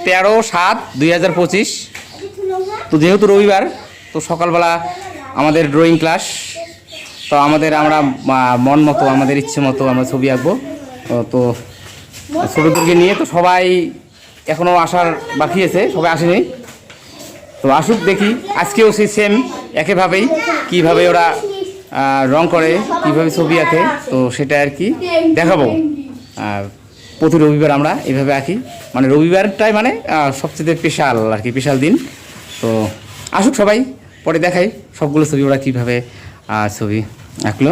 13/7/2025। তো যেহেতু রবিবার, তো সকালবেলা আমাদের ড্রয়িং ক্লাস। তো আমরা মন মতো, আমাদের ইচ্ছে মতো আমরা ছবি আঁকবো। তো ছোটোদেরকে নিয়ে তো সবাই এখনও আসার বাকি আছে, সবাই আসেনি। তো আসুক, দেখি আজকেও সেই সেম একইভাবেই কীভাবে ওরা রং করে, কীভাবে ছবি আঁকে, তো সেটা আর কি দেখাবো। প্রতি রবিবার আমরা এইভাবে আঁকি, মানে রবিবারটাই মানে সবচেয়ে স্পেশাল আর কি, স্পেশাল দিন। তো আসুক সবাই, পরে দেখাই সবগুলো ছবি ওরা কীভাবে ছবি আঁকলো,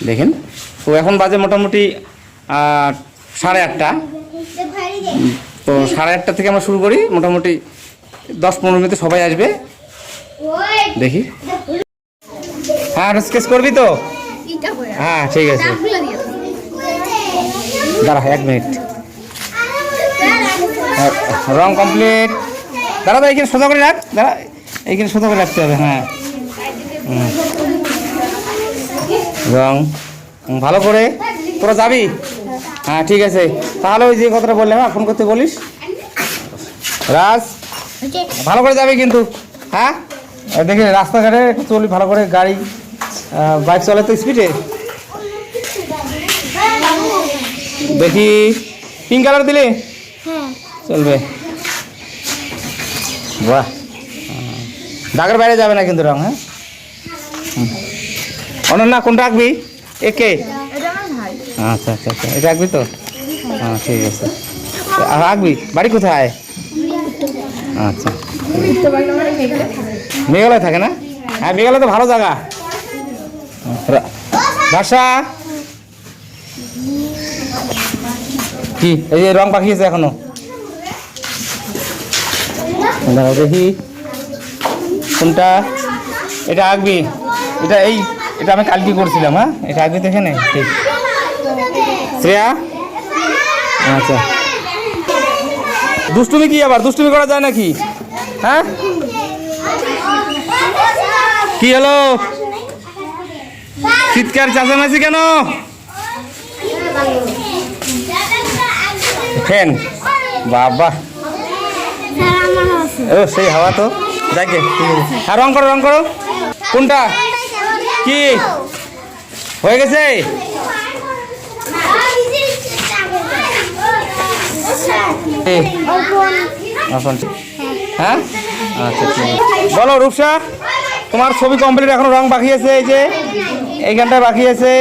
দেখেন। তো এখন বাজে মোটামুটি 8:30। তো 8:30 থেকে আমরা শুরু করি, মোটামুটি 10-15 মিনিটে সবাই আসবে, দেখি। হ্যাঁ, স্কেচ করবি তো? হ্যাঁ, ঠিক আছে, দাঁড়া 1 মিনিট। রং কমপ্লিট। দাঁড়া, এইখানে সোজা করে রাখ, দাঁড়া, এইখানে সোজা করে রাখতে হবে। হ্যাঁ, রং ভালো করে তোরা যাবি? হ্যাঁ, ঠিক আছে, তাহলে ওই যে কথাটা বললাম, হ্যাঁ ফোন করতে বলিস। রাজ, ভালো করে যাবি কিন্তু, হ্যাঁ? দেখি রাস্তাঘাটে একটু চলি ভালো করে, গাড়ি বাইক চলে তো স্পিডে। দেখি পিঙ্ক কালার দিলে চলবে। বাহ, দাগের বাইরে যাবে না কিন্তু রং। হ্যাঁ, অনন্যা কোনটা আঁকবি? একে? আচ্ছা আচ্ছা আচ্ছা, এটা আঁকবি তো? হ্যাঁ, ঠিক আছে। আর আঁকবি? বাড়ি কোথায়? আচ্ছা, মেঘালয় থাকে না? হ্যাঁ, মেঘালয় তো ভালো জায়গা। ভাষা কি এই যে রং পাকিয়েছে এখনো? দেখি কোনটা এটা আঁকবি? এটা আমি কালকে করছিলাম। হ্যাঁ, এটা আঁকবি তো এখানে? ঠিক। শ্রেয়া, আচ্ছা। দুষ্টুমি কি আবার? দুষ্টুমি করা যায় নাকি? হ্যাঁ, কি হলো? চিৎকার চেঁচামেচি কেন? ফ্যান? বাবা, ও সেই হাওয়া তো। যাকে, হ্যাঁ, রং করো, রং করো। কোনটা কি হয়ে গেছে? হ্যাঁ, আচ্ছা, ঠিক আছে। বলো রূপসা, তোমার ছবি কমপ্লিট, এখনো রং বাকি আছে, এই যে এইখানটায় বাকি আছে।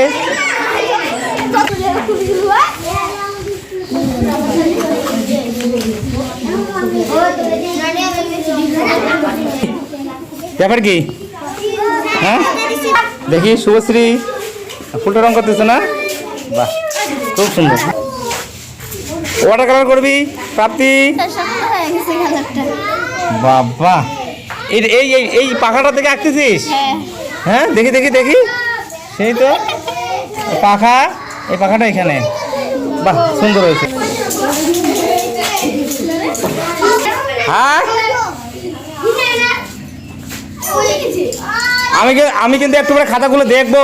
ব্যাপার কি? হ্যাঁ, দেখি শুভশ্রী ফুলটা রং করতেছে না? বাহ, খুব সুন্দর। ওয়াটার কালার করবি প্রাপ্তি? বাবা, এই এই এই পাখাটা থেকে আঁকতেছিস? হ্যাঁ, দেখি দেখি দেখি, সেই তো পাখা, এই পাখাটা এখানে। বাহ, সুন্দর হয়েছে। হ্যাঁ, আমি কিন্তু একটু করে খাতাগুলো দেখবো,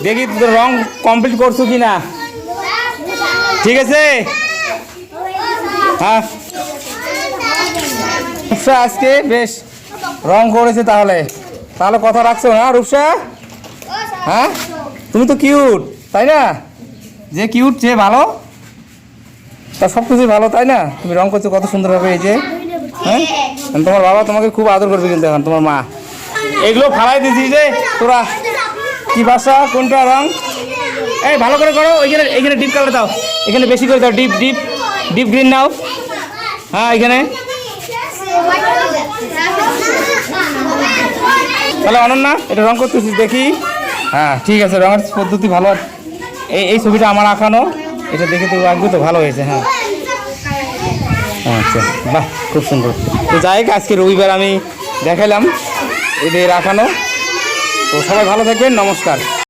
দেখি রং কমপ্লিট করছো কি না। ঠিক আছে? হ্যাঁ, রূপসা আজকে বেশ রং করেছে। তাহলে কথা রাখছো না রূপসা? হ্যাঁ, তুমি তো কিউট, তাই না? যে কিউট যে ভালো, তা সব কিছুই ভালো, তাই না? তুমি রং করছো কত সুন্দরভাবে, এই যে। হ্যাঁ, তোমার বাবা তোমাকে খুব আদর করবে কিন্তু এখন, তোমার মা। এগুলো ফালাই দিয়েছি যে তোরা। কি ভাষা, কোনটা রং? এই ভালো করে করো, এইখানে ডিপ কালার দাও, এখানে বেশি করে দাও, ডিপ ডিপ ডিপ গ্রিন নাও। হ্যাঁ, এখানে। তাহলে অনন্যা, এটা রং করতেছিস দেখি। হ্যাঁ, ঠিক আছে, রঙের পদ্ধতি ভালো। এই ছবিটা আমার আঁকানো, এটা দেখে তো আঁকবি তো, ভালো হয়েছে। হ্যাঁ, আচ্ছা, বাহ, খুব সুন্দর। তো যাই হোক, আজকে রবিবার আমি দেখালাম এদের আঁকানো। তো সবাই ভালো থাকবেন, নমস্কার।